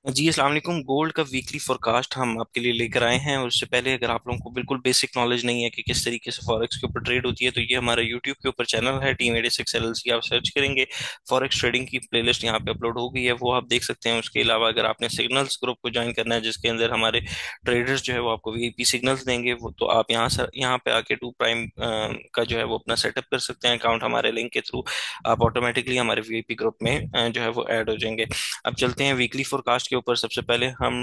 जी अस्सलाम वालेकुम। गोल्ड का वीकली फोरकास्ट हम आपके लिए लेकर आए हैं। और उससे पहले अगर आप लोगों को बिल्कुल बेसिक नॉलेज नहीं है कि किस तरीके से फॉरेक्स के ऊपर ट्रेड होती है, तो ये हमारा यूट्यूब के ऊपर चैनल है Team86 LLC। आप सर्च करेंगे, फॉरेक्स ट्रेडिंग की प्लेलिस्ट यहाँ पे अपलोड हो गई है, वो आप देख सकते हैं। उसके अलावा अगर आपने सिग्नल्स ग्रुप को ज्वाइन करना है, जिसके अंदर हमारे ट्रेडर्स जो है वो आपको वीआईपी सिग्नल्स देंगे, वो तो आप यहाँ पे आके टू प्राइम का जो है वो अपना सेटअप कर सकते हैं अकाउंट हमारे लिंक के थ्रू। आप ऑटोमेटिकली हमारे वीआईपी ग्रुप में जो है वो ऐड हो जाएंगे। अब चलते हैं वीकली फोरकास्ट के ऊपर। सबसे पहले हम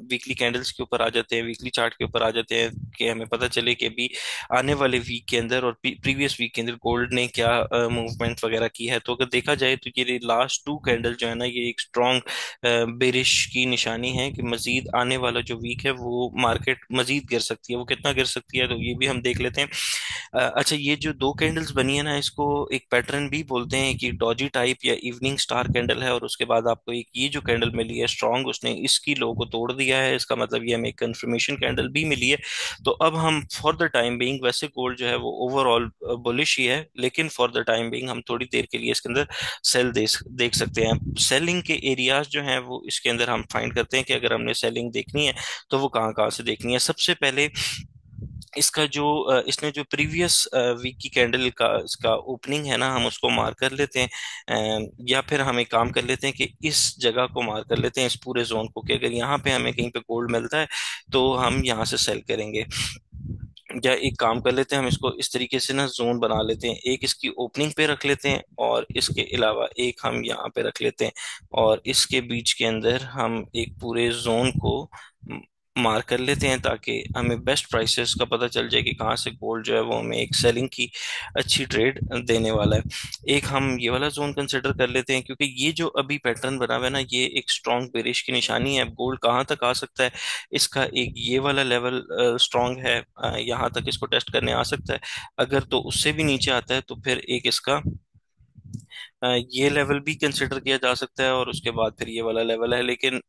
वीकली कैंडल्स के ऊपर आ जाते हैं, वीकली चार्ट के ऊपर आ जाते हैं, कि हमें पता चले कि अभी आने वाले वीक के अंदर और प्रीवियस वीक के अंदर गोल्ड ने क्या मूवमेंट वगैरह की है। तो अगर देखा जाए तो ये लास्ट टू कैंडल जो है ना, ये एक स्ट्रॉन्ग बेरिश की निशानी है कि मजीद आने वाला जो वीक है वो मार्केट मजीद गिर सकती है। वो कितना गिर सकती है तो ये भी हम देख लेते हैं। अच्छा, ये जो दो कैंडल्स बनी है ना, इसको एक पैटर्न भी बोलते हैं कि डॉजी टाइप या इवनिंग स्टार कैंडल है। और उसके बाद आपको एक ये जो कैंडल मिली है स्ट्रॉन्ग, उसने इसकी लो को तोड़ दिया है। इसका मतलब ये हमें एक कंफर्मेशन कैंडल भी मिली है। तो अब हम फॉर द टाइम बीइंग, वैसे गोल्ड जो है वो ओवरऑल बुलिश ही है, लेकिन फॉर द टाइम बीइंग हम थोड़ी देर के लिए इसके अंदर सेल देख सकते हैं। सेलिंग के एरियाज जो हैं वो इसके अंदर हम फाइंड करते हैं कि अगर हमने सेलिंग देखनी है तो वो कहाँ कहाँ से देखनी है। सबसे पहले इसका जो इसने जो प्रीवियस वीक की कैंडल का इसका ओपनिंग है ना, हम उसको मार कर लेते हैं। या फिर हम एक काम कर लेते हैं कि इस जगह को मार कर लेते हैं, इस पूरे जोन को, कि अगर यहाँ पे हमें कहीं पे गोल्ड मिलता है तो हम यहाँ से सेल करेंगे। या एक काम कर लेते हैं, हम इसको इस तरीके से ना जोन बना लेते हैं, एक इसकी ओपनिंग पे रख लेते हैं और इसके अलावा एक हम यहाँ पे रख लेते हैं। और इसके बीच के अंदर हम एक पूरे जोन को मार कर लेते हैं, ताकि हमें बेस्ट प्राइसेस का पता चल जाए कि कहाँ से गोल्ड जो है वो हमें एक सेलिंग की अच्छी ट्रेड देने वाला है। एक हम ये वाला जोन कंसिडर कर लेते हैं, क्योंकि ये जो अभी पैटर्न बना हुआ है ना, ये एक स्ट्रॉन्ग बेरिश की निशानी है। अब गोल्ड कहाँ तक आ सकता है, इसका एक ये वाला लेवल स्ट्रॉन्ग है, यहाँ तक इसको टेस्ट करने आ सकता है। अगर तो उससे भी नीचे आता है तो फिर एक इसका ये लेवल भी कंसिडर किया जा सकता है, और उसके बाद फिर ये वाला लेवल है। लेकिन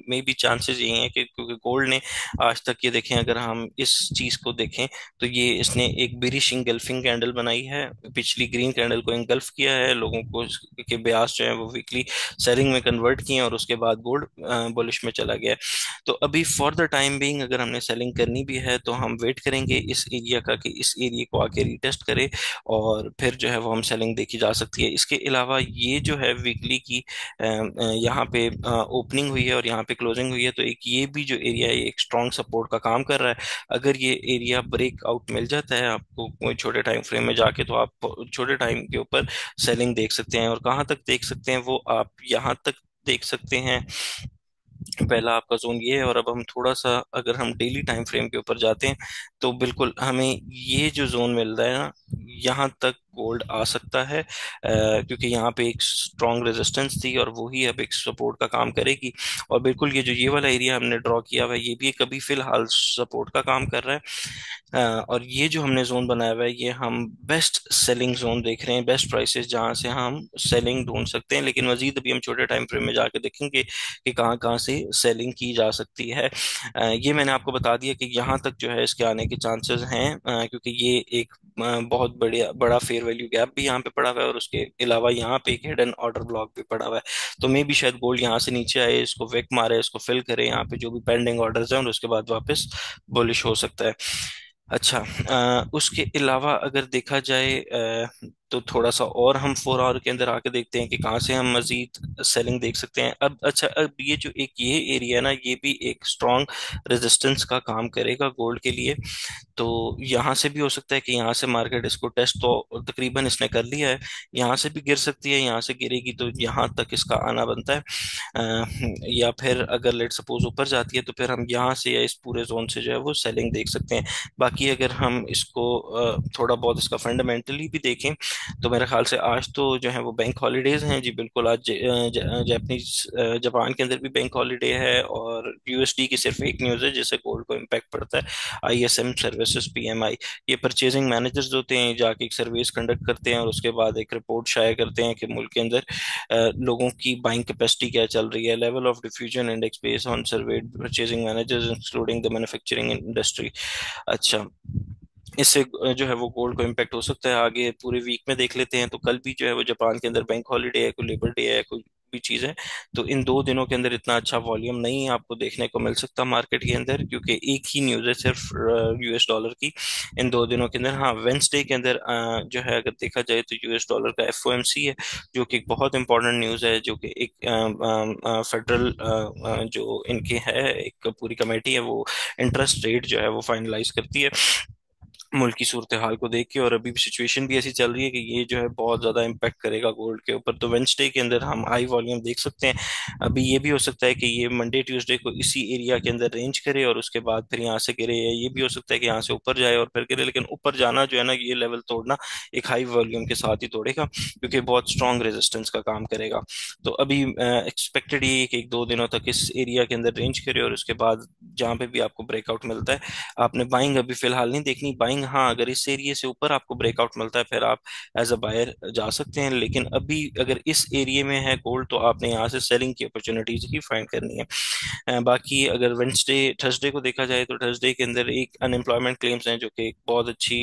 मे बी चांसेस यही हैं कि क्योंकि गोल्ड ने आज तक, ये देखें, अगर हम इस चीज को देखें तो ये इसने एक बिरिश इंगल्फिंग कैंडल बनाई है, पिछली ग्रीन कैंडल को इंगल्फ किया है, लोगों को के ब्यास जो है वो वीकली सेलिंग में कन्वर्ट किए हैं, और उसके बाद गोल्ड बुलिश में चला गया है। तो अभी फॉर द टाइम बीइंग अगर हमने सेलिंग करनी भी है तो हम वेट करेंगे इस एरिया का, कि इस एरिया को आके रीटेस्ट करे, और फिर जो है वो हम सेलिंग देखी जा सकती है। इसके अलावा ये जो है वीकली की यहाँ पे ओपनिंग हुई है और यहाँ पे क्लोजिंग हुई है, तो एक ये भी जो एरिया है, ये एक स्ट्रॉन्ग सपोर्ट का काम कर रहा है। अगर ये एरिया ब्रेक आउट मिल जाता है आपको कोई छोटे टाइम फ्रेम में जाके, तो आप छोटे टाइम के ऊपर सेलिंग देख सकते हैं। और कहाँ तक देख सकते हैं वो आप यहाँ तक देख सकते हैं। पहला आपका जोन ये है। और अब हम थोड़ा सा अगर हम डेली टाइम फ्रेम के ऊपर जाते हैं तो बिल्कुल हमें ये जो जोन मिल रहा है ना, यहाँ तक गोल्ड आ सकता है, क्योंकि यहाँ पे एक स्ट्रॉन्ग रेजिस्टेंस थी और वही अब एक सपोर्ट का काम करेगी। और बिल्कुल ये जो ये वाला एरिया हमने ड्रॉ किया हुआ है, ये भी एक अभी फिलहाल सपोर्ट का काम कर रहा है। और ये जो हमने जोन बनाया हुआ है, ये हम बेस्ट सेलिंग जोन देख रहे हैं, बेस्ट प्राइसेस जहां से हम सेलिंग ढूंढ सकते हैं। लेकिन मजीद अभी हम छोटे टाइम फ्रेम में जाके देखेंगे कि कहाँ कहाँ से सेलिंग की जा सकती है। ये मैंने आपको बता दिया कि यहाँ तक जो है इसके आने के चांसेस हैं, क्योंकि ये एक बहुत बढ़िया बड़ा फेयर वैल्यू गैप भी यहाँ पे पड़ा हुआ है, और उसके अलावा यहाँ पे एक हिडन ऑर्डर ब्लॉक भी पड़ा हुआ है। तो मे भी शायद गोल्ड यहाँ से नीचे आए, इसको विक मारे, इसको फिल करे यहाँ पे जो भी पेंडिंग ऑर्डर्स हैं, और उसके बाद वापस बुलिश हो सकता है। अच्छा, उसके अलावा अगर देखा जाए तो थोड़ा सा और हम 4 आवर के अंदर आके देखते हैं कि कहाँ से हम मजीद सेलिंग देख सकते हैं। अब अच्छा, अब ये जो एक ये एरिया है ना, ये भी एक स्ट्रॉन्ग रेजिस्टेंस का काम करेगा गोल्ड के लिए। तो यहाँ से भी हो सकता है कि यहाँ से मार्केट इसको टेस्ट, तो तकरीबन इसने कर लिया है, यहाँ से भी गिर सकती है, यहाँ से गिरेगी तो यहाँ तक इसका आना बनता है। या फिर अगर लेट सपोज ऊपर जाती है तो फिर हम यहाँ से या इस पूरे जोन से जो है वो सेलिंग देख सकते हैं। बाकी अगर हम इसको थोड़ा बहुत इसका फंडामेंटली भी देखें तो मेरे ख्याल से आज तो जो है वो बैंक हॉलीडेज हैं। जी बिल्कुल, आज जापानीज जापान के अंदर भी बैंक हॉलीडे है, और यूएसडी की सिर्फ एक न्यूज़ है जिससे गोल्ड को इम्पैक्ट पड़ता है, आईएसएम सर्विसेज पीएमआई। ये परचेजिंग मैनेजर्स होते हैं, जाके एक सर्विस कंडक्ट करते हैं और उसके बाद एक रिपोर्ट शाया करते हैं कि मुल्क के अंदर लोगों की बाइंग कैपेसिटी क्या चल रही है। Level of diffusion index based on served purchasing managers including the manufacturing industry. अच्छा, इससे जो है वो गोल्ड को इम्पेक्ट हो सकता है। आगे पूरे वीक में देख लेते हैं, तो कल भी जो है वो जापान के अंदर बैंक हॉलीडे है, कोई लेबर डे है, कोई भी चीज़ है। तो इन 2 दिनों के अंदर इतना अच्छा वॉल्यूम नहीं आपको देखने को मिल सकता मार्केट के अंदर, क्योंकि एक ही न्यूज़ है सिर्फ यूएस डॉलर की इन 2 दिनों के अंदर। हाँ, वेंसडे के अंदर जो है अगर देखा जाए तो यूएस डॉलर का एफओएमसी है, जो कि एक बहुत इंपॉर्टेंट न्यूज़ है, जो कि एक फेडरल जो इनके है एक पूरी कमेटी है, वो इंटरेस्ट रेट जो है वो फाइनलाइज करती है मुल्क की सूरत हाल को देख के। और अभी सिचुएशन भी ऐसी चल रही है कि ये जो है बहुत ज्यादा इम्पैक्ट करेगा गोल्ड के ऊपर। तो वेंसडे के अंदर हम हाई वॉल्यूम देख सकते हैं। अभी ये भी हो सकता है कि ये मंडे ट्यूसडे को इसी एरिया के अंदर रेंज करे और उसके बाद फिर यहाँ से गिरे, या ये भी हो सकता है कि यहाँ से ऊपर जाए और फिर गिरे। लेकिन ऊपर जाना जो है ना, ये लेवल तोड़ना एक हाई वॉल्यूम के साथ ही तोड़ेगा, क्योंकि बहुत स्ट्रॉन्ग रेजिस्टेंस का काम करेगा। तो अभी एक्सपेक्टेड ये कि 1-2 दिनों तक इस एरिया के अंदर रेंज करे, और उसके बाद जहाँ पे भी आपको ब्रेकआउट मिलता है, आपने बाइंग अभी फिलहाल नहीं देखनी। बाइंग हाँ, अगर इस एरिया से ऊपर आपको ब्रेकआउट मिलता है फिर आप एज अ बायर जा सकते हैं। लेकिन अभी अगर इस एरिया में है गोल्ड, तो आपने यहाँ से सेलिंग की अपॉर्चुनिटीज ही फाइंड करनी है। बाकी अगर वेंसडे थर्सडे को देखा जाए, तो थर्सडे के अंदर एक अनएम्प्लॉयमेंट क्लेम्स हैं, जो कि एक बहुत अच्छी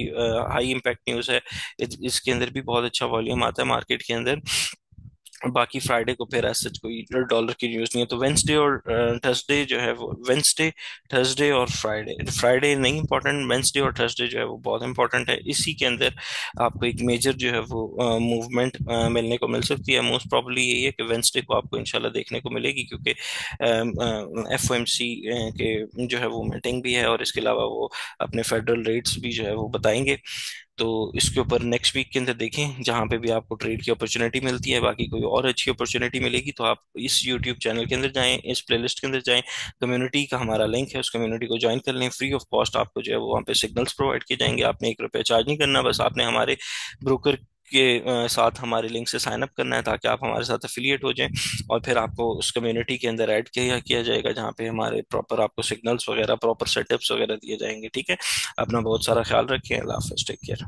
हाई इम्पैक्ट न्यूज़ है। इसके अंदर भी बहुत अच्छा वॉल्यूम आता है मार्केट के अंदर। बाकी फ्राइडे को फिर ऐसा कोई डॉलर की न्यूज़ नहीं है। तो वेंसडे और थर्सडे जो है वो, वेंसडे थर्सडे और फ्राइडे, फ्राइडे नहीं इंपॉर्टेंट, वेंसडे और थर्सडे जो है वो बहुत इंपॉर्टेंट है। इसी के अंदर आपको एक मेजर जो है वो मूवमेंट मिलने को मिल सकती है। मोस्ट प्रॉब्ली यही है कि वेंसडे को आपको इंशाल्लाह देखने को मिलेगी, क्योंकि एफओएमसी के जो है वो मीटिंग भी है, और इसके अलावा वो अपने फेडरल रेट्स भी जो है वो बताएंगे। तो इसके ऊपर नेक्स्ट वीक के अंदर देखें, जहां पे भी आपको ट्रेड की अपॉर्चुनिटी मिलती है। बाकी कोई और अच्छी अपॉर्चुनिटी मिलेगी तो आप इस यूट्यूब चैनल के अंदर जाएं, इस प्लेलिस्ट के अंदर जाएं, कम्युनिटी का हमारा लिंक है, उस कम्युनिटी को ज्वाइन कर लें। फ्री ऑफ कॉस्ट आपको जो है वो वहाँ पे सिग्नल्स प्रोवाइड किए जाएंगे। आपने 1 रुपया चार्ज नहीं करना, बस आपने हमारे ब्रोकर के साथ हमारे लिंक से साइन अप करना है, ताकि आप हमारे साथ अफिलिएट हो जाएं। और फिर आपको उस कम्युनिटी के अंदर ऐड किया जाएगा, जहाँ पे हमारे प्रॉपर आपको सिग्नल्स वगैरह, प्रॉपर सेटअप्स वगैरह दिए जाएंगे। ठीक है, अपना बहुत सारा ख्याल रखें। अल्लाह हाफिज, टेक केयर।